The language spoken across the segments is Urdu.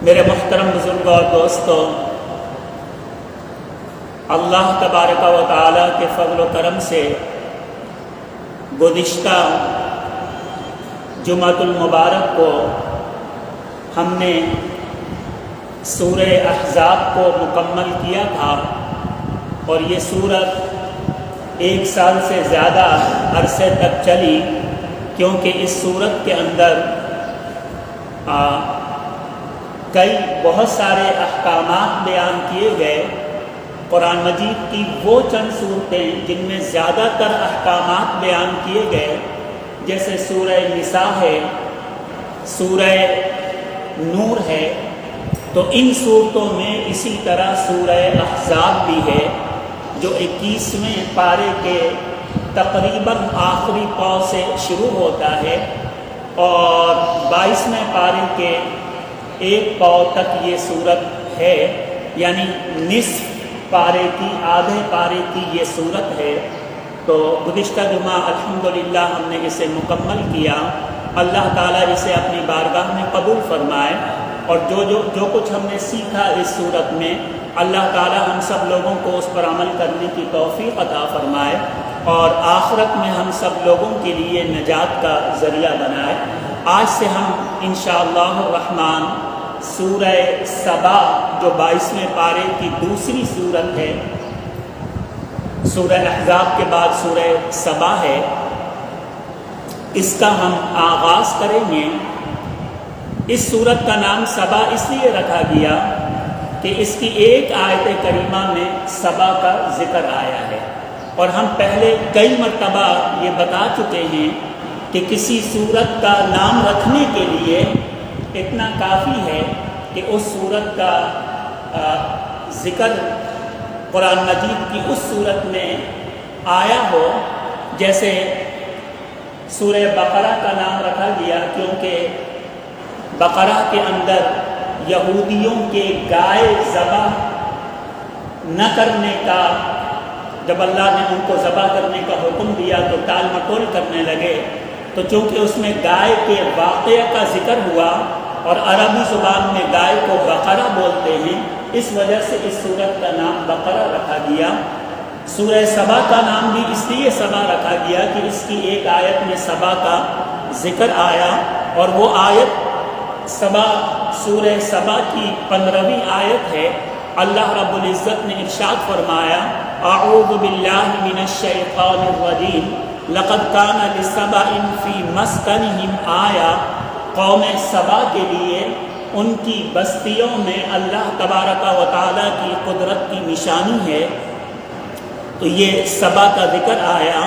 میرے محترم بزرگوں اور دوستوں، اللہ تبارک و تعالیٰ کے فضل و کرم سے گزشتہ جمعۃ المبارک کو ہم نے سورہ احزاب کو مکمل کیا تھا، اور یہ سورت 1 سال سے زیادہ عرصے تک چلی، کیونکہ اس سورت کے اندر بہت سارے احکامات بیان کیے گئے۔ قرآن مجید کی وہ چند صورتیں جن میں زیادہ تر احکامات بیان کیے گئے، جیسے سورہ نساء ہے، سورہ نور ہے، تو ان صورتوں میں اسی طرح سورہ احزاب بھی ہے، جو 21ویں پارے کے تقریباً آخری پاؤ سے شروع ہوتا ہے اور 22ویں پارے کے 1 پاؤ تک یہ صورت ہے، یعنی نصف پارے کی، آدھے پارے کی یہ صورت ہے۔ تو گزشتہ جمعہ الحمدللہ ہم نے اسے مکمل کیا۔ اللہ تعالیٰ اسے اپنی بارگاہ میں قبول فرمائے، اور جو کچھ ہم نے سیکھا اس صورت میں، اللہ تعالیٰ ہم سب لوگوں کو اس پر عمل کرنے کی توفیق عطا فرمائے، اور آخرت میں ہم سب لوگوں کے لیے نجات کا ذریعہ بنائے۔ آج سے ہم انشاءاللہ الرحمن سورہ سبا، جو 22ویں پارے کی دوسری صورت ہے، سورہ احزاب کے بعد سورہ سبا ہے، اس کا ہم آغاز کریں گے۔ اس سورت کا نام سبا اس لیے رکھا گیا کہ اس کی ایک آیت کریمہ میں سبا کا ذکر آیا ہے، اور ہم پہلے کئی مرتبہ یہ بتا چکے ہیں کہ کسی سورت کا نام رکھنے کے لیے اتنا کافی ہے کہ اس سورت کا ذکر قرآن مجید کی اس سورت میں آیا ہو۔ جیسے سورہ بقرہ کا نام رکھا گیا کیونکہ بقرہ کے اندر یہودیوں کے گائے ذبح نہ کرنے کا، جب اللہ نے ان کو ذبح کرنے کا حکم دیا تو ٹال مٹول کرنے لگے، تو چونکہ اس میں گائے کے واقعہ کا ذکر ہوا، اور عربی زبان میں گائے کو بقرہ بولتے ہیں، اس وجہ سے اس سورت کا نام بقرہ رکھا گیا۔ سورہ سبا کا نام بھی اس لیے سبا رکھا گیا کہ اس کی ایک آیت میں سبا کا ذکر آیا، اور وہ آیت سبا سورہ سبا کی 15ویں آیت ہے۔ اللہ رب العزت نے ارشاد فرمایا، اعوذ باللہ من الشیطان الرجیم لقد کان لسبأ فی مسکنہم آیہ۔ قوم سبا کے لیے ان کی بستیوں میں اللہ تبارک و تعالیٰ کی قدرت کی نشانی ہے۔ تو یہ سبا کا ذکر آیا۔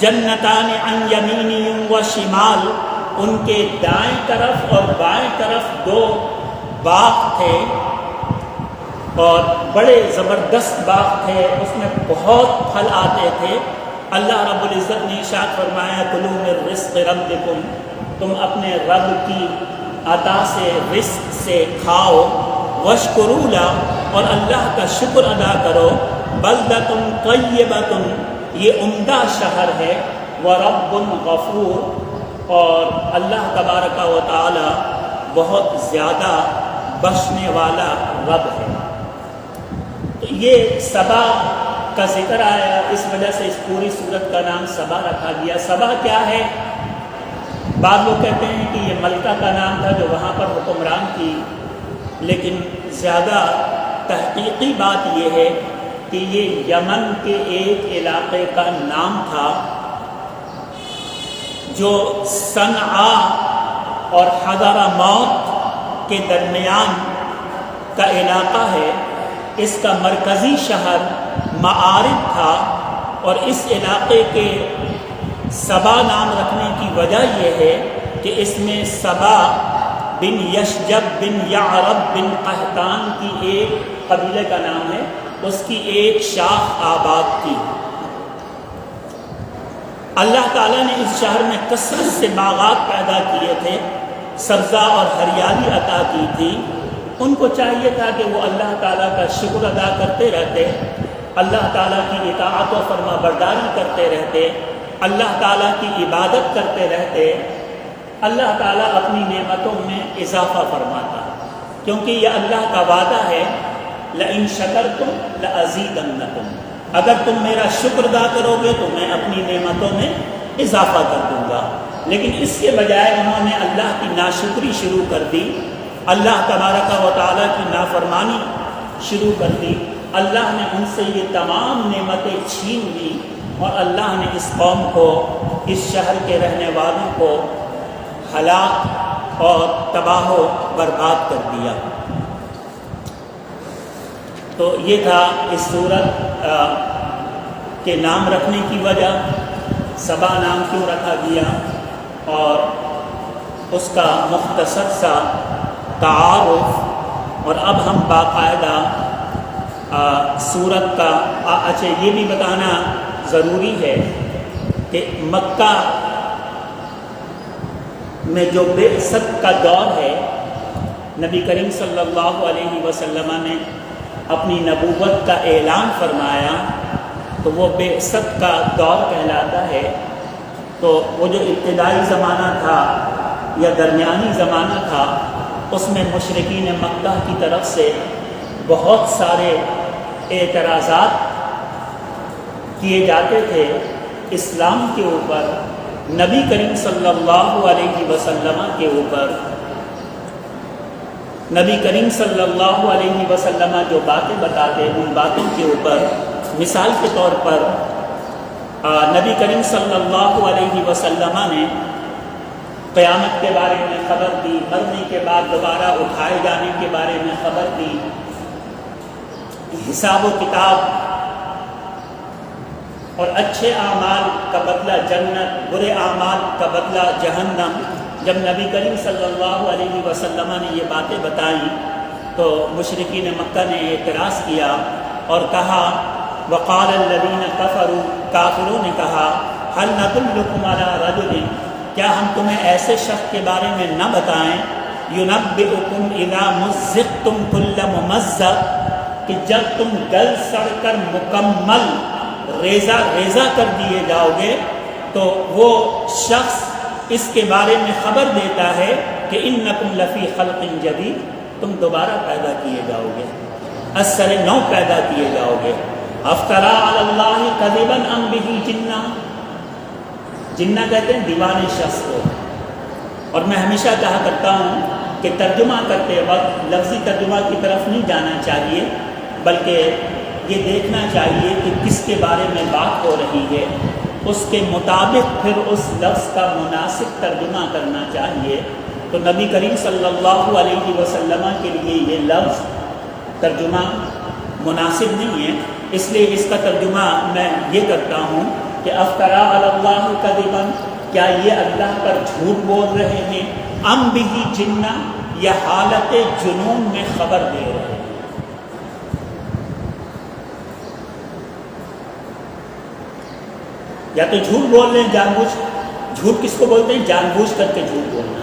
جنتان عن یمین و شمال، ان کے دائیں طرف اور بائیں طرف 2 باغ تھے، اور بڑے زبردست باغ تھے، اس میں بہت پھل آتے تھے۔ اللہ رب العزت نے ارشاد فرمایا، کلوا من رزق ربکم، تم اپنے رب کی عطا سے، رزق سے کھاؤ، واشکروا لہ، اور اللہ کا شکر ادا کرو، بلدۃ طیبۃ، یہ عمدہ شہر ہے، ورب غفور، اور اللہ تبارک و تعالی بہت زیادہ بخشنے والا رب ہے۔ تو یہ سبا کا ذکر آیا، اس وجہ سے اس پوری سورت کا نام سبا رکھا گیا۔ سبا کیا ہے؟ بعض لوگ کہتے ہیں کہ یہ ملکہ کا نام تھا جو وہاں پر حکمران تھی، لیکن زیادہ تحقیقی بات یہ ہے کہ یہ یمن کے ایک علاقے کا نام تھا جو صنعا اور حضرموت کے درمیان کا علاقہ ہے۔ اس کا مرکزی شہر معارب تھا، اور اس علاقے کے سبا نام رکھنے کی وجہ یہ ہے کہ اس میں سبا بن یشجب بن یعرب بن قحطان کی ایک قبیلے کا نام ہے، اس کی ایک شاخ آباد تھی۔ اللہ تعالیٰ نے اس شہر میں کثرت سے باغات پیدا کیے تھے، سبزہ اور ہریالی عطا کی تھی۔ ان کو چاہیے تھا کہ وہ اللہ تعالیٰ کا شکر ادا کرتے رہتے، اللہ تعالیٰ کی اطاعت و فرما برداری کرتے رہتے، اللہ تعالیٰ کی عبادت کرتے رہتے، اللہ تعالیٰ اپنی نعمتوں میں اضافہ فرماتا۔ کیونکہ یہ اللہ کا وعدہ ہے لئن شکرتم لازیدنکم، اگر تم میرا شکر ادا کرو گے تو میں اپنی نعمتوں میں اضافہ کر دوں گا۔ لیکن اس کے بجائے انہوں نے اللہ کی ناشکری شروع کر دی، اللہ تبارک و تعالیٰ کی نافرمانی شروع کر دی، اللہ نے ان سے یہ تمام نعمتیں چھین لی، اور اللہ نے اس قوم کو، اس شہر کے رہنے والوں کو ہلاک اور تباہ و برباد کر دیا۔ تو یہ تھا اس سورت کے نام رکھنے کی وجہ، سبا نام کیوں رکھا گیا، اور اس کا مختصر سا تعارف۔ اور اب ہم باقاعدہ سورت کا اچھا یہ بھی بتانا ضروری ہے کہ مکہ میں جو بعثت کا دور ہے، نبی کریم صلی اللہ علیہ وسلم نے اپنی نبوت کا اعلان فرمایا تو وہ بعثت کا دور کہلاتا ہے۔ تو وہ جو ابتدائی زمانہ تھا یا درمیانی زمانہ تھا، اس میں مشرکین مکہ کی طرف سے بہت سارے اعتراضات کیے جاتے تھے اسلام کے اوپر، نبی کریم صلی اللہ علیہ وسلم کے اوپر۔ نبی کریم صلی اللہ علیہ وسلم جو باتیں بتاتے ان باتوں کے اوپر، مثال کے طور پر نبی کریم صلی اللہ علیہ وسلم نے قیامت کے بارے میں خبر دی، مرنے کے بعد دوبارہ اٹھائے جانے کے بارے میں خبر دی، حساب و کتاب اور اچھے اعمال کا بدلہ جنت، برے اعمال کا بدلہ جہنم۔ جب نبی کریم صلی اللہ علیہ وسلم نے یہ باتیں بتائیں تو مشرکین مکہ نے اعتراض کیا اور کہا وقال الذین کفروا، کافروں نے کہا هل ندلکم علی رجل، کیا ہم تمہیں ایسے شخص کے بارے میں نہ بتائیں ینبئکم اذا مزقتم کل ممزق، کہ جب تم گل سڑ کر مکمل ریزہ ریزہ کر دیے جاؤ گے تو وہ شخص اس کے بارے میں خبر دیتا ہے کہ انکم لفی خلق جدید، تم دوبارہ پیدا کیے جاؤ گے، اثر نو پیدا کیے جاؤ گے۔ افطرا علی اللہ کذبا ام بہ جنہ، جنہ کہتے ہیں دیوانے شخص کو۔ اور میں ہمیشہ کہا کرتا ہوں کہ ترجمہ کرتے وقت لفظی ترجمہ کی طرف نہیں جانا چاہیے، بلکہ یہ دیکھنا چاہیے کہ کس کے بارے میں بات ہو رہی ہے، اس کے مطابق پھر اس لفظ کا مناسب ترجمہ کرنا چاہیے۔ تو نبی کریم صلی اللہ علیہ وسلم کے لیے یہ لفظ ترجمہ مناسب نہیں ہے، اس لیے اس کا ترجمہ میں یہ کرتا ہوں کہ افطرا علی اللہ کذبا، کیا یہ اللہ پر جھوٹ بول رہے ہیں، ام بہ جنہ، یا حالت جنون میں خبر دے رہے ہیں۔ یا تو جھوٹ بول رہے ہیں جان بوجھ، جھوٹ کس کو بولتے ہیں؟ جان بوجھ کر کے جھوٹ بولنا،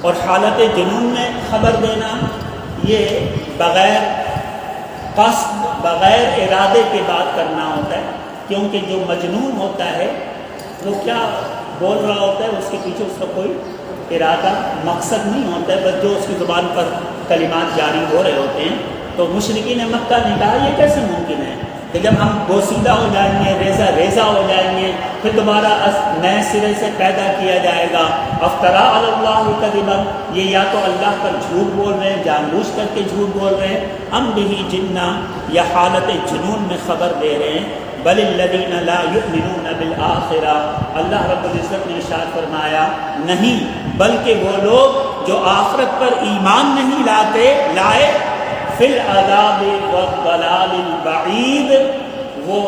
اور حالت جنون میں خبر دینا یہ بغیر قصد، بغیر ارادے کے بات کرنا ہوتا ہے، کیونکہ جو مجنون ہوتا ہے وہ کیا بول رہا ہوتا ہے، اس کے پیچھے اس کا کوئی ارادہ مقصد نہیں ہوتا ہے، بس جو اس کی زبان پر کلمات جاری ہو رہے ہوتے ہیں۔ تو مشرکین مکہ نے کہا یہ کیسے ممکن ہے کہ جب ہم بوسیدہ ہو جائیں گے، ریزہ ریزہ ہو جائیں گے، پھر دوبارہ نئے سرے سے پیدا کیا جائے گا۔ افطرا علی اللہ کذبا، یہ یا تو اللہ پر جھوٹ بول رہے ہیں، جان بوجھ کر کے جھوٹ بول رہے ہیں، ام بہ جنہ، یا حالت جنون میں خبر دے رہے ہیں۔ بل الذین لا یؤمنون بالآخرہ، اللہ رب العزت نے ارشاد فرمایا نہیں، بلکہ وہ لوگ جو آخرت پر ایمان نہیں لائے فی العذاب والضلال البعید، وہ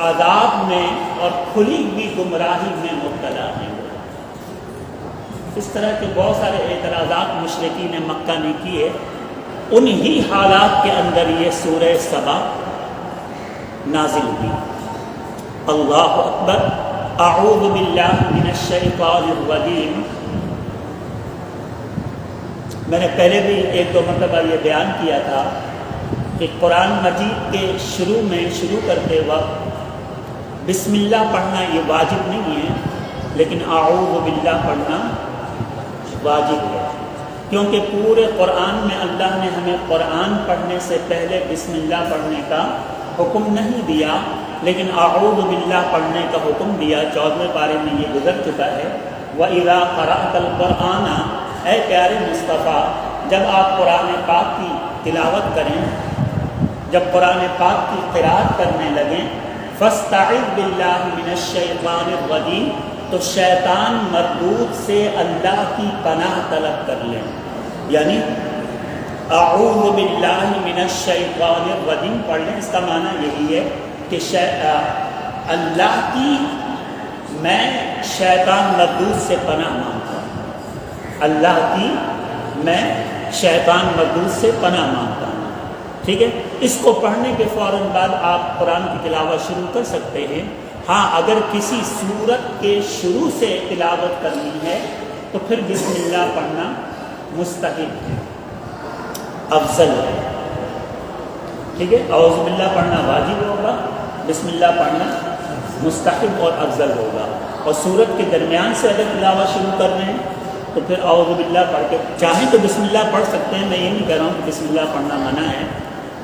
عذاب میں اور کھلی ہوئی گمراہی میں مبتلا ہیں۔ اس طرح کے بہت سارے اعتراضات مشرکین مکہ نے کیے، انہی حالات کے اندر یہ سورہ سبا نازل ہوئی۔ اللہ اکبر، اعوذ باللہ من الشیطان الرجیم۔ میں نے پہلے بھی ایک دو مرتبہ یہ بیان کیا تھا کہ قرآن مجید کے شروع کرتے وقت بسم اللہ پڑھنا یہ واجب نہیں ہے، لیکن اعوذ باللہ پڑھنا واجب ہے۔ کیونکہ پورے قرآن میں اللہ نے ہمیں قرآن پڑھنے سے پہلے بسم اللہ پڑھنے کا حکم نہیں دیا، لیکن اعوذ باللہ پڑھنے کا حکم دیا۔ 14ویں پارے میں یہ گزر چکا ہے۔ وَإِذَا قَرَأْتَ الْقُرْآنَ، اے پیارے مصطفیٰ جب آپ قرآن پاک کی تلاوت کریں، جب قرآن پاک کی قرأت کرنے لگیں، فَاسْتَعِذْ بِاللَّهِ مِنَ الشَّيْطَانِ الرَّجِيمِ، تو شیطان مردود سے اللہ کی پناہ طلب کر لیں، یعنی اعوذ باللہ من الشیطان الرجیم پڑھ لیں۔ اس کا معنی یہی ہے کہ اللہ کی میں شیطان مردود سے پناہ مانگتا ہوں، اللہ کی میں شیطان مردود سے پناہ مانگتا ہوں، ٹھیک ہے۔ اس کو پڑھنے کے فوراً بعد آپ قرآن کی تلاوت شروع کر سکتے ہیں۔ ہاں اگر کسی سورت کے شروع سے تلاوت کرنی ہے تو پھر بسم اللہ پڑھنا مستحب ہے، افضل ہے، ٹھیک ہے۔ اعوذ باللہ پڑھنا واجب ہوگا، بسم اللہ پڑھنا مستحب اور افضل ہوگا۔ اور سورت کے درمیان سے اگر تلاوت شروع کر رہے ہیں تو پھر اعوذ باللہ پڑھ کے، چاہیں تو بسم اللہ پڑھ سکتے ہیں، میں یہ نہیں کہہ رہا ہوں کہ بسم اللہ پڑھنا منع ہے،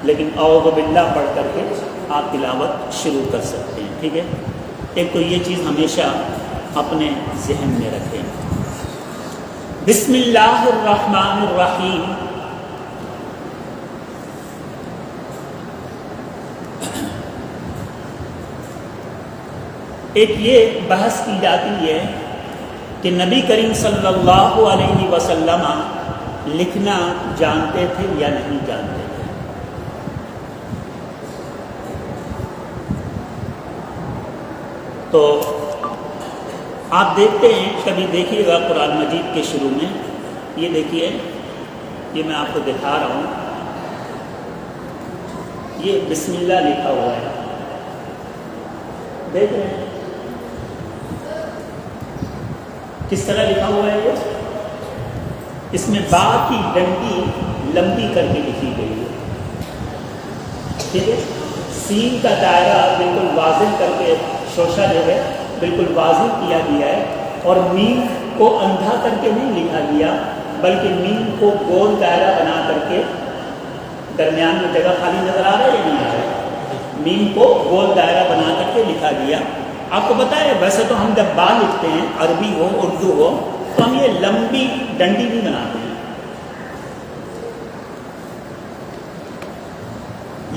لیکن اعوذ باللہ پڑھ کر کے آپ تلاوت شروع کر سکتے ہیں، ٹھیک ہے۔ ایک تو یہ چیز ہمیشہ اپنے ذہن میں رکھیں۔ بسم اللہ الرحمن الرحیم، ایک یہ بحث کی جاتی ہے کہ نبی کریم صلی اللہ علیہ وسلم لکھنا جانتے تھے یا نہیں جانتے تھے۔ تو آپ دیکھتے ہیں، کبھی دیکھیے گا قرآن مجید کے شروع میں، یہ دیکھیے، یہ میں آپ کو دکھا رہا ہوں، یہ بسم اللہ لکھا ہوا ہے، دیکھ رہے ہیں کس طرح لکھا ہوا ہے یہ؟ اس میں با کی ڈنڈی لمبی کر کے لکھی گئی ہے، ٹھیک ہے۔ سین کا دائرہ بالکل واضح کر کے، شوشہ جو ہے بالکل واضح کیا گیا ہے، اور میم کو اندھا کر کے نہیں لکھا گیا، بلکہ میم کو گول دائرہ بنا کر کے، درمیان میں جگہ خالی نظر آ رہا ہے یا نہیں آ رہا ہے، میم کو گول دائرہ بنا کر کے لکھا گیا۔ آپ کو پتہ ہے ویسے تو ہم جب با لکھتے ہیں، عربی ہو اردو ہو، تو ہم یہ لمبی ڈنڈی نہیں بناتے ہیں،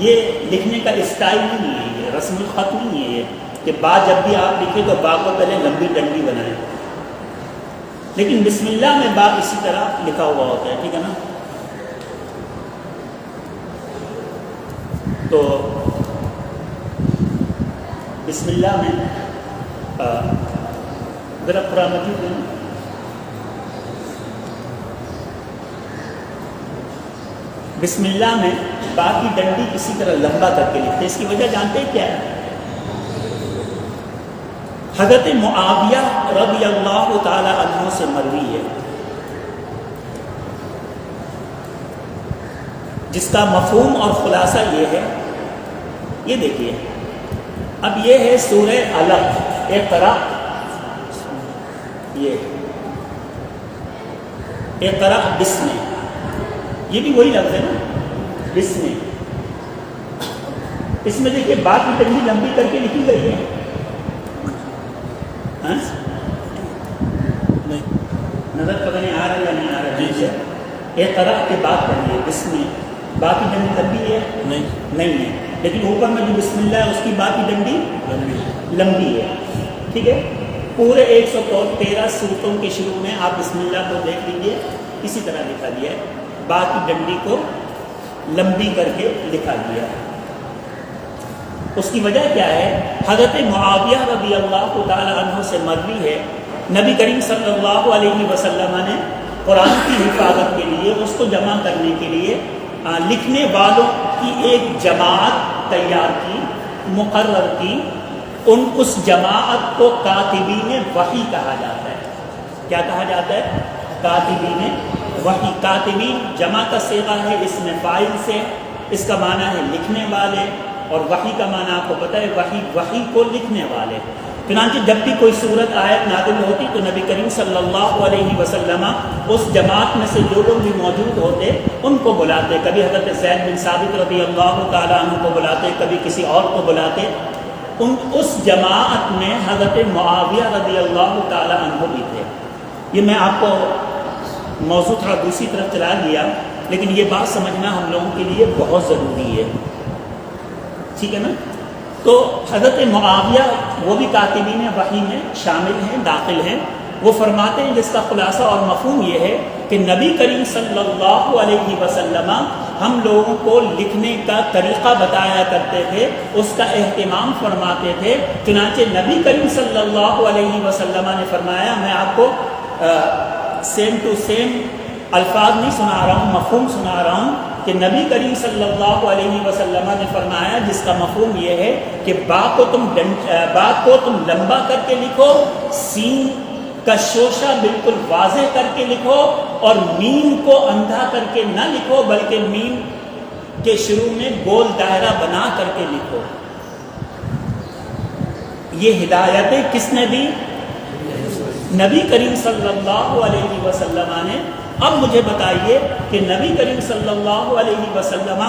یہ لکھنے کا اسٹائل نہیں ہے، یہ رسم الخط نہیں ہے یہ کہ با جب بھی آپ لکھیں تو با کو پہلے لمبی ڈنڈی بنائیں، لیکن بسم اللہ میں با اسی طرح لکھا ہوا ہوتا ہے، ٹھیک ہے نا۔ تو بسم اللہ میں ذرا قرآن مجید ہے، بسم اللہ میں با کی ڈنڈی اسی طرح لمبا کر کے لکھتے ہیں۔ اس کی وجہ جانتے ہیں کیا ہے؟ حضرت معاویہ رضی اللہ تعالی عنہ سے مروی ہے، جس کا مفہوم اور خلاصہ یہ ہے، یہ دیکھیے، اب یہ ہے سورہ علق، اقرا، یہ اقرا بسم، یہ بھی وہی لفظ ہے نا، بسم۔ اس میں دیکھیے با کی ڈنڈی لمبی کر کے لکھی گئی ہے، نظر پتہ نہیں آ رہا یا نہیں آ رہا ہے؟ اقرا کے بعد پڑھیے بسم، با کی ڈنڈی لمبی ہے نہیں ہے، لیکن اوپر میں جو بسم اللہ ہے اس کی با کی ڈنڈی لمبی ہے، ٹھیک ہے۔ پورے 113 سورتوں کے شروع میں آپ بسم اللہ کو دیکھ لیجیے، اسی طرح لکھا گیا ہے، با کی ڈنڈی کو لمبی کر کے لکھا گیا ہے۔ اس کی وجہ کیا ہے؟ حضرت معاویہ رضی اللہ تعالی عنہ سے مروی ہے، نبی کریم صلی اللہ علیہ وسلم نے قرآن کی حفاظت کے لیے، اس کو جمع کرنے کے لیے لکھنے والوں کی ایک جماعت تیار کی، مقرر کی۔ اس جماعت کو کاتبین وحی کہا جاتا ہے۔ کیا کہا جاتا ہے؟ کاتبین وحی۔ کاتبین جمع کا صیغہ ہے اس میں فاعل سے، اس کا معنی ہے لکھنے والے، اور وحی کا معنی آپ کو پتہ ہے وحی کو لکھنے والے۔ چنانچہ جب بھی کوئی صورت آیت نازل ہوتی تو نبی کریم صلی اللہ علیہ وسلم اس جماعت میں سے جو لوگ بھی موجود ہوتے ان کو بلاتے، کبھی حضرت زید بن ثابت رضی اللہ تعالیٰ عنہ کو بلاتے، کبھی کسی اور کو بلاتے۔ اس جماعت میں حضرت معاویہ رضی اللہ تعالیٰ عنہ بھی تھے۔ یہ میں آپ کو موضوع تھوڑا دوسری طرف چلا گیا، لیکن یہ بات سمجھنا ہم لوگوں کے لیے بہت ضروری ہے، ٹھیک ہے نا؟ تو حضرت معاویہ وہ بھی کاتبین وحی میں شامل ہیں، داخل ہیں۔ وہ فرماتے ہیں، جس کا خلاصہ اور مفہوم یہ ہے کہ نبی کریم صلی اللہ علیہ وسلم ہم لوگوں کو لکھنے کا طریقہ بتایا کرتے تھے، اس کا اہتمام فرماتے تھے۔ چنانچہ نبی کریم صلی اللہ علیہ وسلم نے فرمایا، میں آپ کو سیم ٹو سیم الفاظ نہیں سنا رہا ہوں، مفہوم سنا رہا ہوں کہ نبی کریم صلی اللہ علیہ وسلم نے فرمایا، جس کا مفہوم یہ ہے کہ با کو تم لمبا کر کے لکھو، سین کا شوشہ بالکل واضح کر کے لکھو، اور میم کو اندھا کر کے نہ لکھو بلکہ میم کے شروع میں گول دائرہ بنا کر کے لکھو۔ یہ ہدایتیں کس نے دی؟ نبی کریم صلی اللہ علیہ وسلم نے۔ اب مجھے بتائیے کہ نبی کریم صلی اللہ علیہ وسلم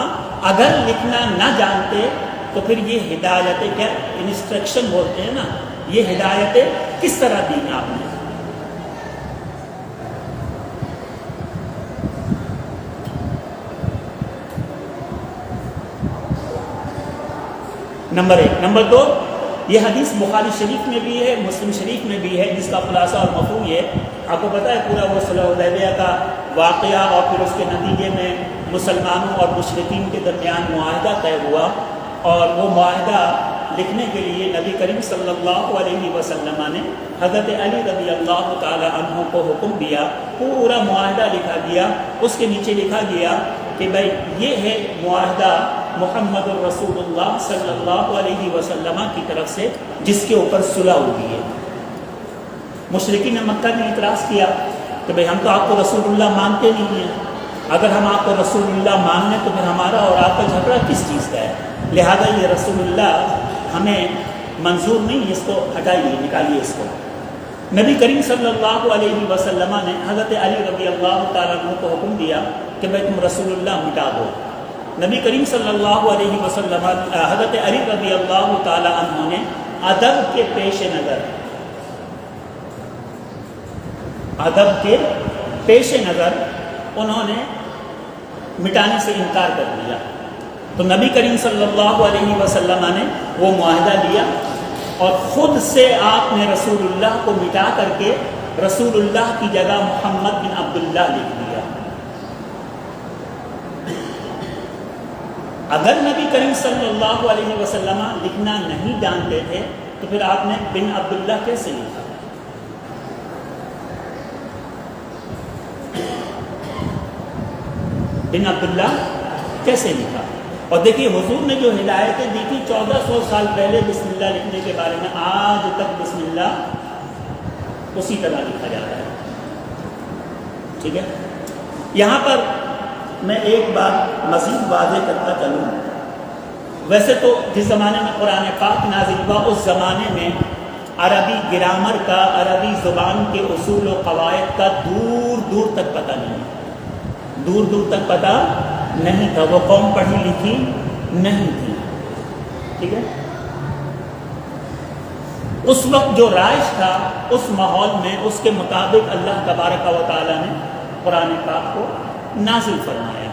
اگر لکھنا نہ جانتے تو پھر یہ ہدایتیں، کیا انسٹرکشن بولتے ہیں نا، یہ ہدایتیں کس طرح دی آپ نے؟ نمبر 1۔ نمبر 2، یہ حدیث بخاری شریف میں بھی ہے، مسلم شریف میں بھی ہے، جس کا خلاصہ اور مفہوم یہ، آپ کو پتہ ہے پورا وہ صلح حدیبیہ کا واقعہ اور پھر اس کے نتیجے میں مسلمانوں اور مشرکین کے درمیان معاہدہ طے ہوا، اور وہ معاہدہ لکھنے کے لیے نبی کریم صلی اللہ علیہ وسلم نے حضرت علی رضی اللہ تعالی عنہ کو حکم دیا، پورا معاہدہ لکھا گیا۔ اس کے نیچے لکھا گیا کہ بھائی یہ ہے معاہدہ محمد الرسول اللہ صلی اللہ علیہ وسلم کی طرف سے، جس کے اوپر صلح ہوئی ہے۔ مشرکین مکہ نے اعتراض کیا کہ بھئی ہم تو آپ کو رسول اللہ مانتے نہیں ہیں، اگر ہم آپ کو رسول اللہ مان لیں تو پھر ہمارا اور آپ کا جھگڑا کس چیز کا ہے؟ لہذا یہ رسول اللہ ہمیں منظور نہیں، اس کو ہٹائیے، نکالیے اس کو۔ نبی کریم صلی اللہ علیہ وسلم نے حضرت علی رضی اللہ تعالیٰ عنہ کو حکم دیا کہ بھئی تم رسول اللہ مٹا دو۔ نبی کریم صلی اللہ علیہ وسلم حضرت علی رضی اللہ تعالیٰ عنہ نے ادب کے پیش نظر انہوں نے مٹانے سے انکار کر دیا۔ تو نبی کریم صلی اللہ علیہ وسلم نے وہ معاہدہ لیا اور خود سے آپ نے رسول اللہ کو مٹا کر کے رسول اللہ کی جگہ محمد بن عبداللہ لکھ دیا۔ اگر نبی کریم صلی اللہ علیہ وسلم لکھنا نہیں جانتے تھے تو پھر آپ نے بن عبداللہ کیسے لکھا؟ بن عبداللہ کیسے لکھا؟ اور دیکھیے حضور نے جو ہدایتیں دی تھی 1400 سال پہلے بسم اللہ لکھنے کے بارے میں، آج تک بسم اللہ اسی طرح لکھا جاتا ہے، ٹھیک ہے؟ یہاں پر میں ایک بات مزید واضح کرتا چلوں، ویسے تو جس زمانے میں قرآن پاک نازل ہوا اس زمانے میں عربی گرامر کا، عربی زبان کے اصول و قواعد کا دور دور تک پتہ نہیں تھا، وہ قوم پڑھی لکھی نہیں تھی، ٹھیک ہے؟ اس وقت جو رائج تھا اس ماحول میں اس کے مطابق اللہ تبارک و تعالیٰ نے قرآن پاک کو نازل فرمایا۔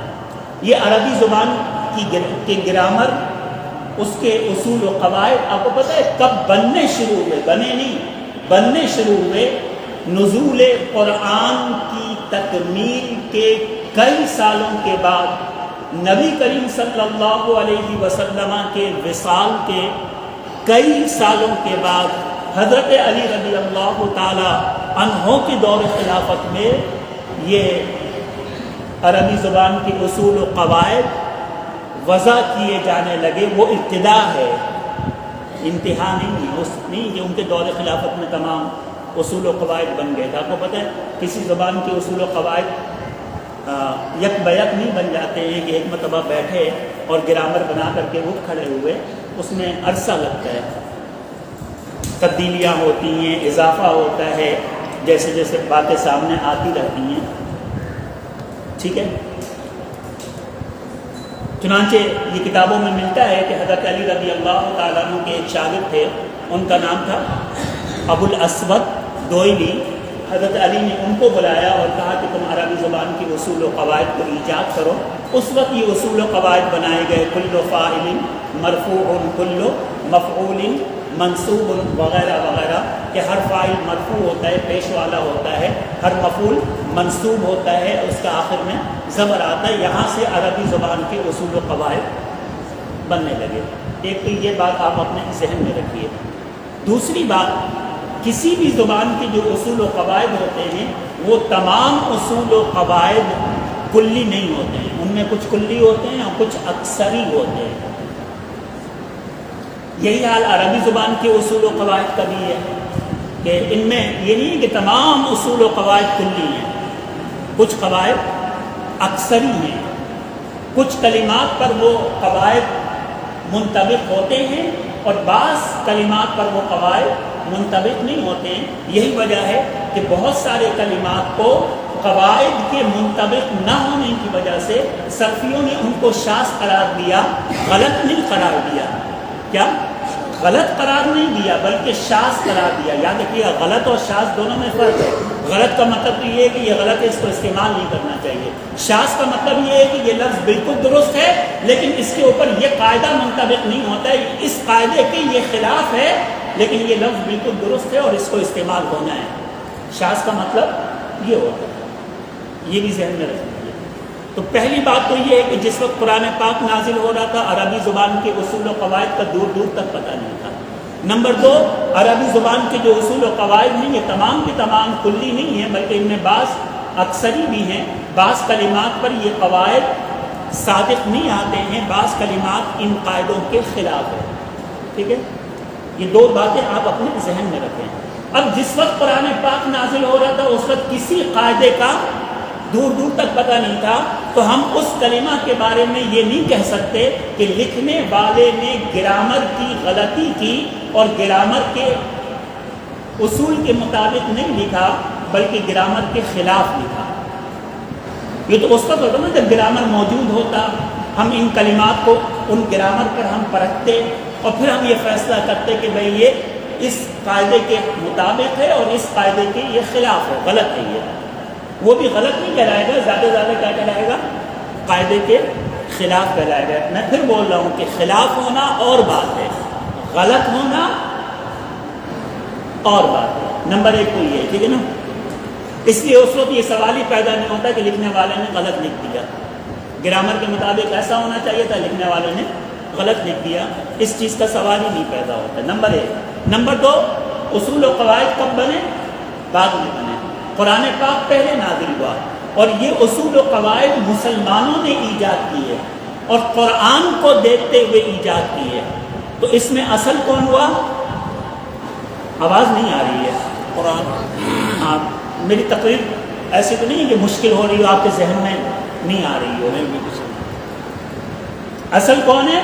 یہ عربی زبان کی گرامر، اس کے اصول و قواعد آپ کو پتہ ہے کب بننے شروع ہوئے؟ بننے شروع ہوئے نزول قرآن کی تکمیل کے کئی سالوں کے بعد، نبی کریم صلی اللہ علیہ وسلم کے وصال کے کئی سالوں کے بعد حضرت علی رضی اللہ تعالی عنہ کے دور خلافت میں یہ عربی زبان کی اصول و قواعد وضع کیے جانے لگے۔ وہ ابتدا ہے، انتہا نہیں، یہ ان کے دور خلافت میں تمام اصول و قواعد بن گئے تھے۔ آپ کو پتہ ہے کسی زبان کے اصول و قواعد یک بیک نہیں بن جاتے ہیں کہ ایک مرتبہ بیٹھے اور گرامر بنا کر کے اٹھ کھڑے ہوئے، اس میں عرصہ لگتا ہے۔ تبدیلیاں ہوتی ہیں، اضافہ ہوتا ہے، جیسے جیسے باتیں سامنے آتی رہتی ہیں، ٹھیک ہے۔ چنانچہ یہ کتابوں میں ملتا ہے کہ حضرت علی رضی اللہ تعالیٰ عنہ کے ایک شاگرد تھے، ان کا نام تھا ابو الاسود دوئلی۔ حضرت علی نے ان کو بلایا اور کہا کہ تم عربی زبان کی اصول و قواعد کو ایجاد کرو۔ اس وقت یہ اصول و قواعد بنائے گئے، کل فاعل مرفوع، کل مفعول منصوب وغیرہ وغیرہ، کہ ہر فاعل مرفوع ہوتا ہے، پیش والا ہوتا ہے، ہر مفعول منصوب ہوتا ہے، اس کا آخر میں زبر آتا ہے۔ یہاں سے عربی زبان کے اصول و قواعد بننے لگے۔ ایک تو یہ بات آپ اپنے ذہن میں رکھیے۔ دوسری بات، کسی بھی زبان کے جو اصول و قواعد ہوتے ہیں وہ تمام اصول و قواعد کلی نہیں ہوتے ہیں، ان میں کچھ کلی ہوتے ہیں اور کچھ اکثری ہوتے ہیں۔ یہی حال عربی زبان کے اصول و قواعد کا بھی ہے کہ ان میں یہ نہیں کہ تمام اصول و قواعد کلی ہیں، کچھ قواعد اکثری ہیں، کچھ کلمات پر وہ قواعد منطبق ہوتے ہیں اور بعض کلمات پر وہ قواعد منطبق نہیں ہوتے ہیں۔ یہی وجہ ہے کہ بہت سارے کلمات کو قواعد کے منطبق نہ ہونے کی وجہ سے سلفیوں نے ان کو شاذ قرار دیا، غلط نہیں قرار دیا۔ کیا؟ غلط قرار نہیں دیا بلکہ شاذ قرار دیا۔ یاد رکھیے، غلط اور شاذ دونوں میں فرق ہے۔ غلط کا مطلب تو یہ ہے کہ یہ غلط ہے، اس کو استعمال نہیں کرنا چاہیے۔ شاذ کا مطلب یہ ہے کہ یہ لفظ بالکل درست ہے لیکن اس کے اوپر یہ قاعدہ منطبق نہیں ہوتا ہے، اس قاعدے کے یہ خلاف ہے لیکن یہ لفظ بالکل درست ہے اور اس کو استعمال ہونا ہے۔ شاذ کا مطلب یہ ہوتا ہے، یہ بھی ذہن میں رکھنا ہے۔ تو پہلی بات تو یہ ہے کہ جس وقت قرآن پاک نازل ہو رہا تھا عربی زبان کے اصول و قواعد کا دور دور تک پتہ نہیں تھا۔ نمبر دو، عربی زبان کے جو اصول و قواعد ہیں یہ تمام کے تمام کلی نہیں ہیں بلکہ ان میں بعض اکثری بھی ہیں۔ بعض کلمات پر یہ قواعد صادق نہیں آتے ہیں، بعض کلمات ان قاعدوں کے خلاف ہیں، ٹھیک ہے۔ یہ دو باتیں آپ اپنے ذہن میں رکھیں۔ اب جس وقت قرآن پاک نازل ہو رہا تھا اس وقت کسی قاعدے کا دور دور تک پتہ نہیں تھا، تو ہم اس کلمہ کے بارے میں یہ نہیں کہہ سکتے کہ لکھنے والے نے گرامر کی غلطی کی اور گرامر کے اصول کے مطابق نہیں لکھا بلکہ گرامر کے خلاف لکھا۔ یہ تو اس وقت ہوتا نا جب گرامر موجود ہوتا، ہم ان کلمات کو ان گرامر پر ہم پرکھتے اور پھر ہم یہ فیصلہ کرتے کہ بھئی یہ اس قاعدے کے مطابق ہے اور اس قاعدے کے یہ خلاف ہے، غلط ہے۔ یہ وہ بھی غلط نہیں کہلائے گا، زیادہ زیادہ کیا کہلائے گا؟ قاعدے کے خلاف کہلائے گا۔ میں پھر بول رہا ہوں کہ خلاف ہونا اور بات ہے، غلط ہونا اور بات ہے۔ نمبر ایک تو یہ ہے، ٹھیک ہے نا۔ اس لیے اس وقت یہ سوال ہی پیدا نہیں ہوتا کہ لکھنے والے نے غلط لکھ دیا، گرامر کے مطابق ایسا ہونا چاہیے تھا، لکھنے والے نے غلط لکھ دیا، اس چیز کا سوال ہی نہیں پیدا ہوتا۔ نمبر ایک۔ نمبر دو، اصول و قواعد کب بنے؟ بعد میں بنے۔ قرآن پاک پہلے نازل ہوا اور یہ اصول و قواعد مسلمانوں نے ایجاد کی ہے اور قرآن کو دیکھتے ہوئے ایجاد کی ہے۔ تو اس میں اصل کون ہوا؟ آواز نہیں آ رہی ہے۔ قرآن۔ ہاں، میری تقریر ایسی تو نہیں ہے کہ مشکل ہو رہی ہو، آپ کے ذہن میں نہیں آ رہی ہو۔ اصل کون ہے؟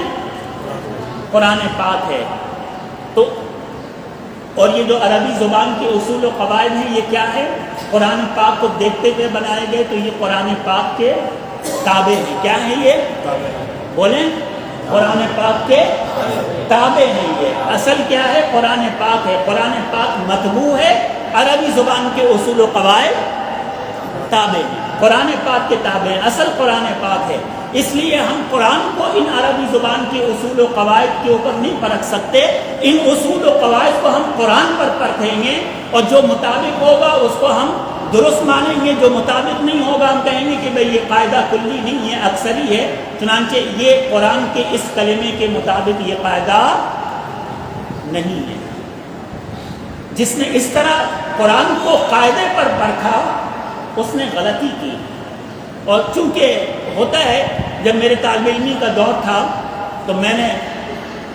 قرآن پاک ہے۔ تو اور یہ جو عربی زبان کے اصول و قواعد ہیں یہ کیا ہے؟ قرآن پاک کو دیکھتے ہوئے بنائے گئے، تو یہ قرآن پاک کے تابع ہیں۔ کیا ہیں یہ؟ بولیں، قرآن پاک کے تابع ہیں۔ یہ اصل کیا ہے؟ قرآن پاک ہے۔ قرآن پاک مطبوع ہے، عربی زبان کے اصول و قواعد تابع ہیں، قرآن پاک کے تابع ہیں، اصل قرآن پاک ہے۔ اس لیے ہم قرآن کو ان عربی زبان کے اصول و قواعد کے اوپر نہیں پرکھ سکتے، ان اصول و قواعد کو ہم قرآن پر پرکھیں گے اور جو مطابق ہوگا اس کو ہم درست مانیں گے، جو مطابق نہیں ہوگا ہم کہیں گے کہ بھئی یہ قاعدہ کلی نہیں ہے، اکثری ہے۔ چنانچہ یہ قرآن کے اس کلمے کے مطابق یہ قاعدہ نہیں ہے۔ جس نے اس طرح قرآن کو قاعدے پر پرکھا اس نے غلطی کی۔ اور چونکہ ہوتا ہے جب میرے طالب علمی کا دور تھا تو میں نے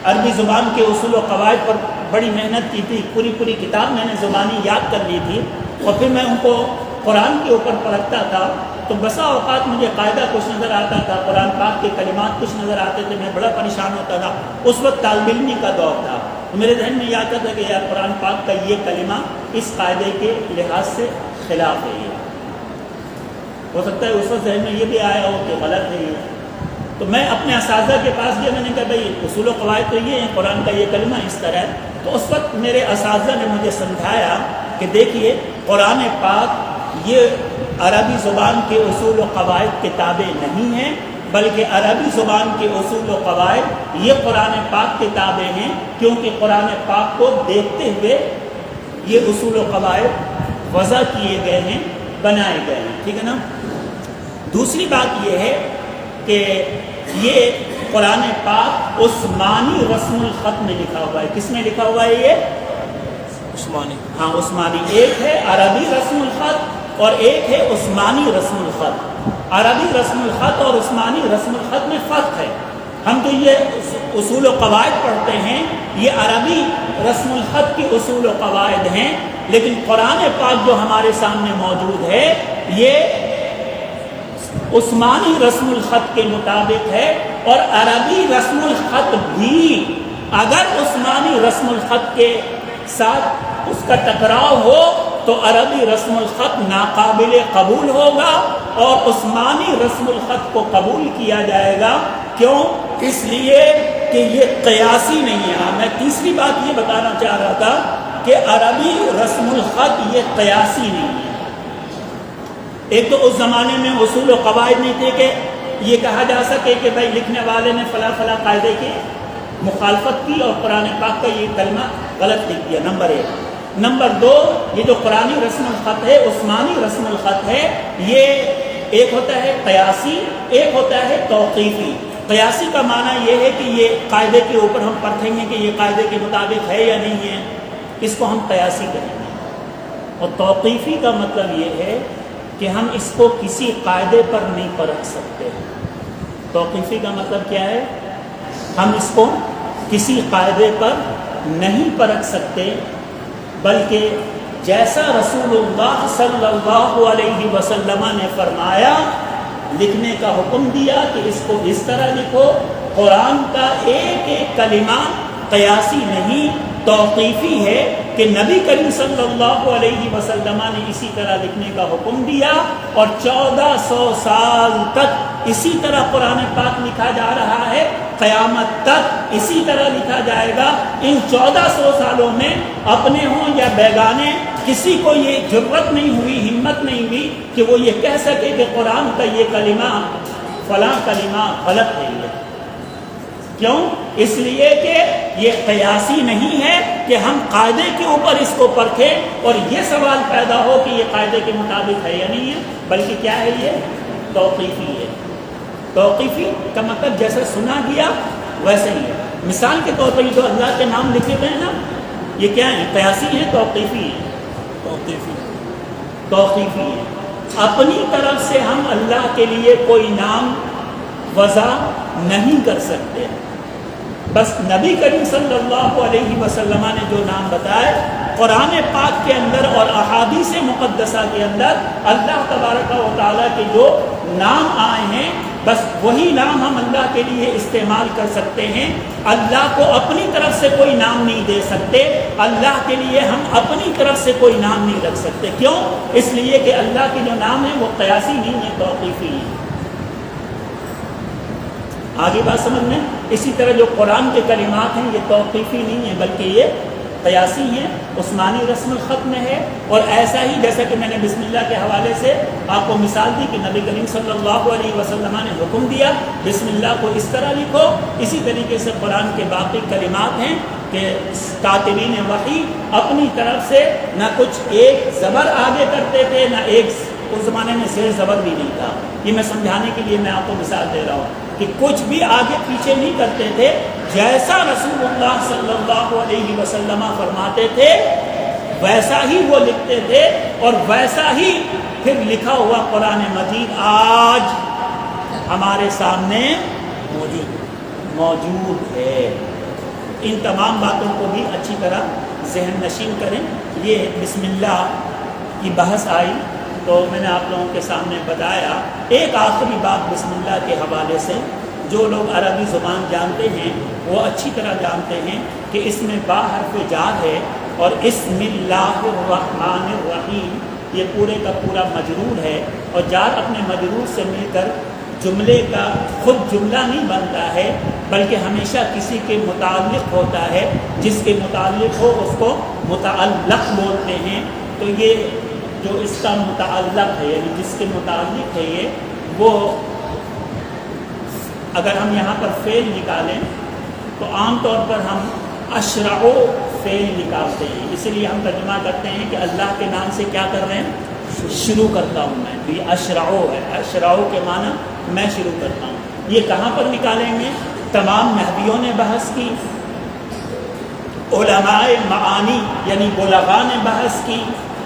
عربی زبان کے اصول و قواعد پر بڑی محنت کی تھی، پوری کتاب میں نے زبانی یاد کر لی تھی اور پھر میں ان کو قرآن کے اوپر پرکھتا تھا تو بسا اوقات مجھے قاعدہ کچھ نظر آتا تھا، قرآن پاک کے کلمات کچھ نظر آتے تھے، میں بڑا پریشان ہوتا تھا۔ اس وقت طالب علمی کا دور تھا تو میرے ذہن میں یہ آتا تھا کہ یار قرآن پاک کا یہ کلمہ اس قاعدے کے لحاظ سے خلاف ہے، یہ ہو سکتا ہے اس وقت ذہن میں یہ بھی آیا ہو کہ غلط ہے یہ. تو میں اپنے اساتذہ کے پاس گیا، میں نے کہا بھائی اصول و قواعد تو یہ ہیں، قرآن کا یہ کلمہ اس طرح ہے. تو اس وقت میرے اساتذہ نے مجھے سمجھایا کہ دیکھیے قرآن پاک یہ عربی زبان کے اصول و قواعد کتابیں نہیں ہیں، بلکہ عربی زبان کے اصول و قواعد یہ قرآن پاک کتابیں ہیں، کیونکہ قرآن پاک کو دیکھتے ہوئے یہ اصول و قواعد وضع کیے گئے ہیں، بنائے گئے ہیں. ٹھیک ہے نا. دوسری بات یہ ہے کہ یہ قرآن پاک عثمانی رسم الخط میں لکھا ہوا ہے. کس میں لکھا ہوا ہے یہ؟ عثمانی. ہاں عثمانی. ایک ہے عربی رسم الخط اور ایک ہے عثمانی رسم الخط. عربی رسم الخط اور عثمانی رسم الخط میں فرق ہے. ہم تو یہ اصول و قواعد پڑھتے ہیں، یہ عربی رسم الخط کی اصول و قواعد ہیں، لیکن قرآن پاک جو ہمارے سامنے موجود ہے یہ عثمانی رسم الخط کے مطابق ہے. اور عربی رسم الخط بھی اگر عثمانی رسم الخط کے ساتھ اس کا ٹکراؤ ہو تو عربی رسم الخط ناقابل قبول ہوگا اور عثمانی رسم الخط کو قبول کیا جائے گا. کیوں؟ اس لیے کہ یہ قیاسی نہیں ہے. میں تیسری بات یہ بتانا چاہ رہا تھا کہ عربی رسم الخط یہ قیاسی نہیں ہے. ایک تو اس زمانے میں اصول و قواعد نہیں تھے کہ یہ کہا جا سکے کہ بھائی لکھنے والے نے فلاں فلاں قاعدے کی مخالفت کی اور قرآن پاک کا یہ کلمہ غلط لکھ دیا. نمبر ایک. نمبر دو، یہ جو قرآنی رسم الخط ہے، عثمانی رسم الخط ہے، یہ ایک ہوتا ہے قیاسی، ایک ہوتا ہے توقیفی. قیاسی کا معنی یہ ہے کہ یہ قاعدے کے اوپر ہم پرکھیں گے کہ یہ قاعدے کے مطابق ہے یا نہیں ہے، اس کو ہم قیاسی کہیں گے. اور توقیفی کا مطلب یہ ہے کہ ہم اس کو کسی قاعدے پر نہیں پرکھ سکتے. توقیفی کا مطلب کیا ہے؟ ہم اس کو کسی قاعدے پر نہیں پرکھ سکتے، بلکہ جیسا رسول اللہ صلی اللہ علیہ وسلم نے فرمایا، لکھنے کا حکم دیا کہ اس کو اس طرح لکھو. قرآن کا ایک ایک کلمہ قیاسی نہیں، توقیفی ہے کہ نبی کریم صلی اللہ علیہ وسلم نے اسی طرح لکھنے کا حکم دیا اور 1400 سال تک اسی طرح قرآن پاک لکھا جا رہا ہے، قیامت تک اسی طرح لکھا جائے گا. ان 1400 سالوں میں اپنے ہوں یا بیگانے کسی کو یہ جرت نہیں ہوئی، ہمت نہیں ہوئی کہ وہ یہ کہہ سکے کہ قرآن کا یہ کلمہ فلاں کلمہ غلط ہے. یہ کیوں؟ اس لیے کہ یہ قیاسی نہیں ہے کہ ہم قاعدے کے اوپر اس کو پرکھیں اور یہ سوال پیدا ہو کہ یہ قاعدے کے مطابق ہے یا نہیں ہے، بلکہ کیا ہے؟ یہ توقیفی ہے. توقیفی کا مطلب جیسے سنا گیا ویسے ہی ہے. مثال کے طور پر یہ جو اللہ کے نام لکھے ہوئے ہیں نا، یہ کیا ہیں؟ قیاسی ہیں، توقیفی ہیں. توقیفی ہے. اپنی طرف سے ہم اللہ کے لیے کوئی نام وضع نہیں کر سکتے. بس نبی کریم صلی اللہ علیہ وسلم نے جو نام بتائے قرآن پاک کے اندر اور احادیث مقدسہ کے اندر اللہ تبارک و تعالیٰ کے جو نام آئے ہیں، بس وہی نام ہم اللہ کے لیے استعمال کر سکتے ہیں. اللہ کو اپنی طرف سے کوئی نام نہیں دے سکتے، اللہ کے لیے ہم اپنی طرف سے کوئی نام نہیں رکھ سکتے. کیوں؟ اس لیے کہ اللہ کے جو نام ہیں وہ قیاسی نہیں ہیں، توقیفی ہیں. آگے بات سمجھ میں؟ اسی طرح جو قرآن کے کلمات ہیں یہ توقیفی نہیں ہیں بلکہ یہ قیاسی ہیں، عثمانی رسم الخط میں ہے. اور ایسا ہی جیسا کہ میں نے بسم اللہ کے حوالے سے آپ کو مثال دی کہ نبی کریم صلی اللہ علیہ وسلم نے حکم دیا بسم اللہ کو اس طرح لکھو، اسی طریقے سے قرآن کے باقی کلمات ہیں کہ کاتبین وحی اپنی طرف سے نہ کچھ ایک زبر آگے کرتے تھے، نہ ایک اس زمانے میں زیر زبر بھی نہیں تھا. یہ میں سمجھانے کے لیے میں آپ کو مثال دے رہا ہوں کہ کچھ بھی آگے پیچھے نہیں کرتے تھے. جیسا رسول اللہ صلی اللہ علیہ وسلم فرماتے تھے ویسا ہی وہ لکھتے تھے اور ویسا ہی پھر لکھا ہوا قرآن مجید آج ہمارے سامنے موجود ہے. ان تمام باتوں کو بھی اچھی طرح ذہن نشین کریں. یہ بسم اللہ کی بحث آئی تو میں نے آپ لوگوں کے سامنے بتایا. ایک آخری بات بسم اللہ کے حوالے سے جو لوگ عربی زبان جانتے ہیں وہ اچھی طرح جانتے ہیں کہ اس میں با حرف جار ہے، اور بسم اللہ الرحمن الرحیم یہ پورے کا پورا مجرور ہے، اور جار اپنے مجرور سے مل کر جملے کا خود جملہ نہیں بنتا ہے، بلکہ ہمیشہ کسی کے متعلق ہوتا ہے، جس کے متعلق ہو اس کو متعلق بولتے ہیں۔ تو یہ جو اس کا متعلق ہے، یعنی جس کے متعلق ہے، یہ وہ اگر ہم یہاں پر فعل نکالیں تو عام طور پر ہم اشرع فعل نکالتے ہیں، اسی لیے ہم ترجمہ کرتے ہیں کہ اللہ کے نام سے کیا کر رہے ہیں، شروع کرتا ہوں میں، تو یہ اشرع ہے، اشرع کے معنی میں شروع کرتا ہوں۔ یہ کہاں پر نکالیں گے؟ تمام نحویوں نے بحث کی، علماء معانی یعنی بلغاء نے بحث کی،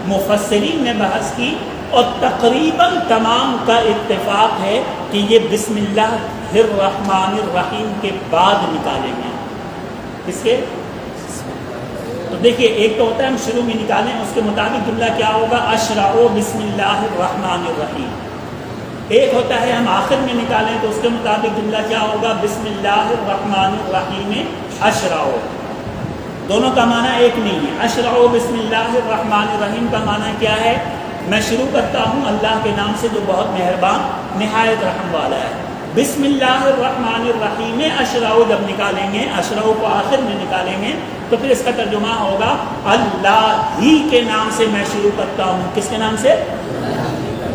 مفسرین نے بحث کی، اور تقریباً تمام کا اتفاق ہے کہ یہ بسم اللہ الرحمن الرحیم کے بعد نکالیں گے۔ اس کے تو دیکھیے، ایک تو ہوتا ہے ہم شروع میں نکالیں، اس کے مطابق جملہ کیا ہوگا، اشرع بسم اللہ الرحمن الرحیم۔ ایک ہوتا ہے ہم آخر میں نکالیں تو اس کے مطابق جملہ کیا ہوگا، بسم اللہ الرحمن الرحیم اشرع۔ دونوں کا معنی ایک نہیں ہے۔ اشرع بسم اللہ الرحمن الرحیم کا معنی کیا ہے، میں شروع کرتا ہوں اللہ کے نام سے جو بہت مہربان نہایت رحم والا ہے۔ بسم اللہ الرحمن الرحیم اشرع جب نکالیں گے، اشرع کو آخر میں نکالیں گے، تو پھر اس کا ترجمہ ہوگا اللہ ہی کے نام سے میں شروع کرتا ہوں۔ کس کے نام سے؟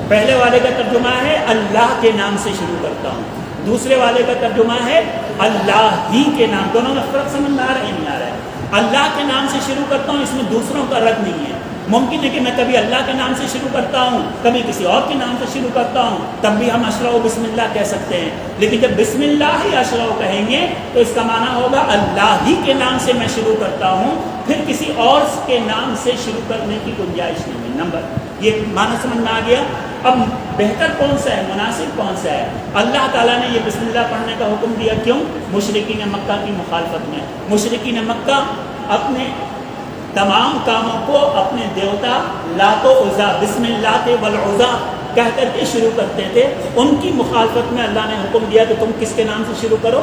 پہلے والے کا ترجمہ ہے اللہ کے نام سے شروع کرتا ہوں، دوسرے والے کا ترجمہ ہے اللہ ہی کے نام۔ دونوں میں فرق سمجھ میں آ رہا ہے نہیں آ رہا ہے؟ اللہ کے نام سے شروع کرتا ہوں، اس میں دوسروں کا رد نہیں ہے۔ ممکن ہے کہ میں کبھی اللہ کے نام سے شروع کرتا ہوں، کبھی کسی اور کے نام سے شروع کرتا ہوں، تب بھی ہم اشرع بسم اللہ کہہ سکتے ہیں، لیکن جب بسم اللہ ہی اشرع کہیں گے تو اس کا معنی ہوگا اللہ ہی کے نام سے میں شروع کرتا ہوں، پھر کسی اور کے نام سے شروع کرنے کی گنجائش نہیں ہے۔ نمبر یہ معنی سمجھ میں آ گیا؟ اب بہتر کون سا ہے، مناسب کون سا ہے؟ اللہ تعالیٰ نے یہ بسم اللہ پڑھنے کا حکم دیا، کیوں؟ مشرکین مکہ کی مخالفت میں۔ مشرکین مکہ اپنے تمام کاموں کو اپنے دیوتا لات و عزا، بسم اللہ والعزا کہہ کر کے شروع کرتے تھے، ان کی مخالفت میں اللہ نے حکم دیا کہ تم کس کے نام سے شروع کرو؟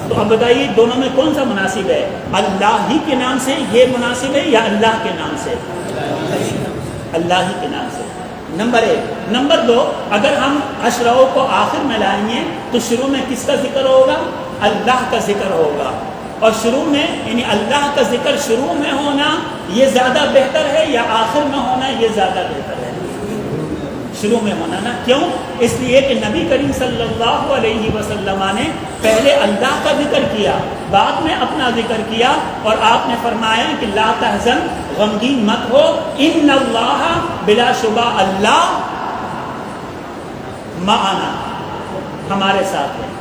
تو اب بتائیے دونوں میں کون سا مناسب ہے؟ اللہ ہی کے نام سے یہ مناسب ہے یا اللہ کے نام سے؟ اللہ ہی کے نام سے۔ نمبر ایک۔ نمبر دو، اگر ہم اشرع کو آخر میں لائیں گے تو شروع میں کس کا ذکر ہوگا؟ اللہ کا ذکر ہوگا، اور شروع میں یعنی اللہ کا ذکر شروع میں ہونا یہ زیادہ بہتر ہے یا آخر میں ہونا یہ زیادہ بہتر ہے؟ شروع میں ہونا نا۔ کیوں؟ اس لیے کہ نبی کریم صلی اللہ علیہ وسلم نے پہلے اللہ کا ذکر کیا، بعد میں اپنا ذکر کیا، اور آپ نے فرمایا کہ لا تحزن، غمگین مت ہو، ان اللہ بلا شبہ اللہ معنا، ہمارے ساتھ ہے۔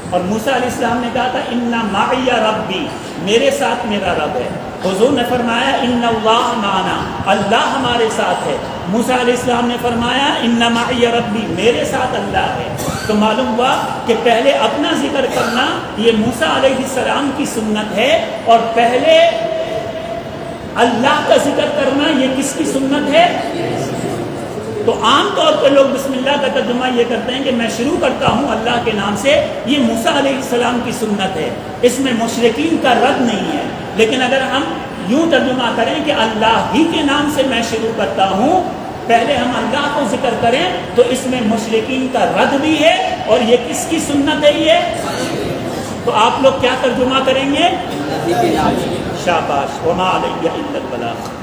اور موسیٰ علیہ السلام نے کہا تھا ان معی ربی، میرے ساتھ میرا رب ہے۔ حضور نے فرمایا ان اللہ معنا، اللہ ہمارے ساتھ ہے۔ موسیٰ علیہ السلام نے فرمایا ان معی ربی، میرے ساتھ اللہ ہے۔ تو معلوم ہوا کہ پہلے اپنا ذکر کرنا یہ موسیٰ علیہ السلام کی سنت ہے، اور پہلے اللہ کا ذکر کرنا یہ کس کی سنت ہے؟ تو عام طور پہ لوگ بسم اللہ کا ترجمہ یہ کرتے ہیں کہ میں شروع کرتا ہوں اللہ کے نام سے، یہ موسیٰ علیہ السلام کی سنت ہے، اس میں مشرکین کا رد نہیں ہے۔ لیکن اگر ہم یوں ترجمہ کریں کہ اللہ ہی کے نام سے میں شروع کرتا ہوں، پہلے ہم اللہ کو ذکر کریں، تو اس میں مشرکین کا رد بھی ہے، اور یہ کس کی سنت ہے یہ؟ تو آپ لوگ کیا ترجمہ کریں گے؟ شاباش، وما علیہ الا البلاغ۔